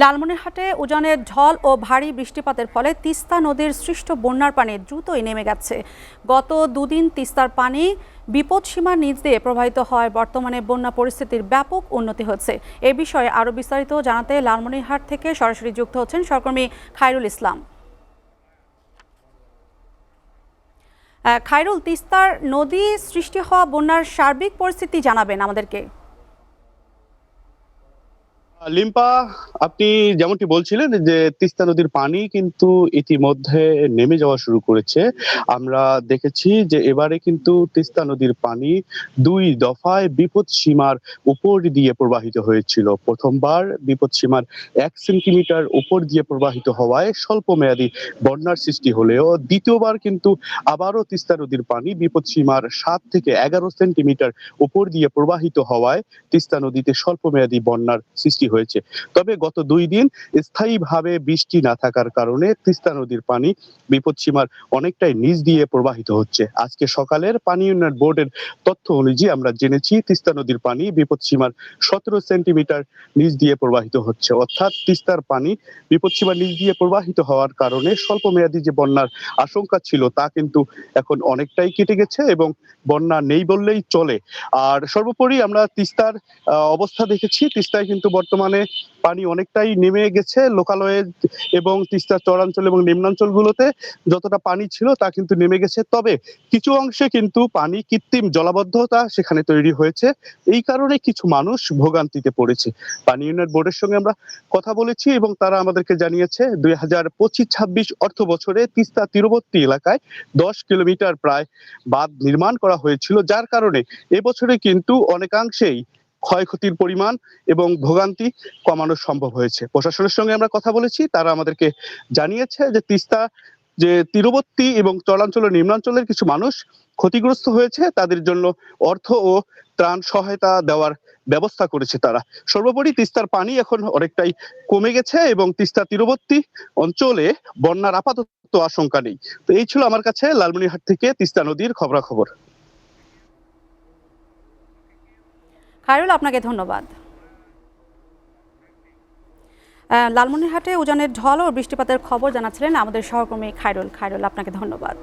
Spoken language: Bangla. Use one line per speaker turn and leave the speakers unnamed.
লালমনিরহাটে উজানের ঢল ও ভারী বৃষ্টিপাতের ফলে তিস্তা নদীর সৃষ্ট বন্যার পানি দ্রুতই নেমে গেছে। গত দুদিন তিস্তার পানি বিপদসীমার নিচ দিয়ে প্রবাহিত হয়। বর্তমানে বন্যা পরিস্থিতির ব্যাপক উন্নতি হচ্ছে। এ বিষয়ে আরও বিস্তারিত জানাতে লালমনিরহাট থেকে সরাসরি যুক্ত হচ্ছেন সহকর্মী খায়রুল ইসলাম। খায়রুল, তিস্তার নদী সৃষ্টি হওয়া বন্যার সার্বিক পরিস্থিতি জানাবেন আমাদেরকে।
লিম্পা, আপনি যেমনটি বলছিলেন যে তিস্তা নদীর পানি কিন্তু ইতিমধ্যে নেমে যাওয়া শুরু করেছে। আমরা দেখেছি যে এবারে কিন্তু তিস্তা নদীর পানি দুই দফায় বিপদ সীমার উপর দিয়ে প্রবাহিত হয়েছিল। প্রথমবার বিপদ সীমার 1 সেন্টিমিটার উপর দিয়ে প্রবাহিত হওয়ায় স্বল্প মেয়াদী বন্যার সৃষ্টি হলেও দ্বিতীয়বার কিন্তু আবারও তিস্তা নদীর পানি বিপদ সীমার 7 থেকে 11 সেন্টিমিটার উপর দিয়ে প্রবাহিত হওয়ায় তিস্তা নদীতে স্বল্প মেয়াদী বন্যার সৃষ্টি হয়েছে। তবে গত 2 দিন স্থায়ীভাবে বৃষ্টি না থাকার কারণে তিস্তা নদীর পানি বিপদসীমার অনেকটাই নিচ দিয়ে প্রবাহিত হচ্ছে। আজকে সকালের পানি উন্নয়ন বোর্ডের তথ্য অনুযায়ী আমরা জেনেছি তিস্তা নদীর পানি বিপদসীমার 17 সেন্টিমিটার নিচ দিয়ে প্রবাহিত হচ্ছে। অর্থাৎ তিস্তার পানি বিপদসীমার নিচ দিয়ে প্রবাহিত হওয়ার কারণে স্বল্প মেয়াদী যে বন্যার আশঙ্কা ছিল তা কিন্তু এখন অনেকটাই কেটে গেছে এবং বন্যা নেই বললেই চলে। আর সর্বোপরি আমরা তিস্তার অবস্থা দেখেছি। তিস্তায় কিন্তু বর্তমানে পানি অনেকটাই নেমে গেছে। লোকালয়ে এবং তিস্তার চরাঞ্চল এবং নিম্নাঞ্চলগুলোতে যতটা পানি ছিল তা কিন্তু নেমে গেছে। তবে কিছু অংশে কিন্তু পানি কৃত্রিম জলাবদ্ধতা সেখানে তৈরি হয়েছে। এই কারণে কিছু মানুষ ভোগান্তিতে পড়েছে। পানি উন্নয়ন বোর্ডের সঙ্গে আমরা কথা বলেছি এবং তারা আমাদেরকে জানিয়েছে 2025-26 অর্থ বছরে তিস্তা তীরবর্তী এলাকায় 10 কিলোমিটার প্রায় বাঁধ নির্মাণ করা হয়েছিল, যার কারণে এবছরে কিন্তু অনেকাংশেই ক্ষয়ক্ষতির পরিমাণ এবং ভোগান্তি কমানো সম্ভব হয়েছে। প্রশাসনের সঙ্গে আমরা কথা বলেছি, তারা আমাদেরকে জানিয়েছে যে তিস্তা যে তীরবর্তী এবং চরাঞ্চলের নিম্নাঞ্চলের কিছু মানুষ ক্ষতিগ্রস্ত হয়েছে, তাদের জন্য অর্থ ও ত্রাণ সহায়তা দেওয়ার ব্যবস্থা করেছে তারা। সর্বোপরি তিস্তার পানি এখন অনেকটাই কমে গেছে এবং তিস্তা তীরবর্তী অঞ্চলে বন্যার আপাতত আশঙ্কা নেই। তো এই ছিল আমার কাছে লালমনিরহাট থেকে তিস্তা নদীর খবরাখবর।
খায়রুল, আপনাকে ধন্যবাদ। লালমনিরহাটে উজানের ঢল ও বৃষ্টিপাতের খবর জানাচ্ছিলেন আমাদের সহকর্মী খায়রুল। আপনাকে ধন্যবাদ।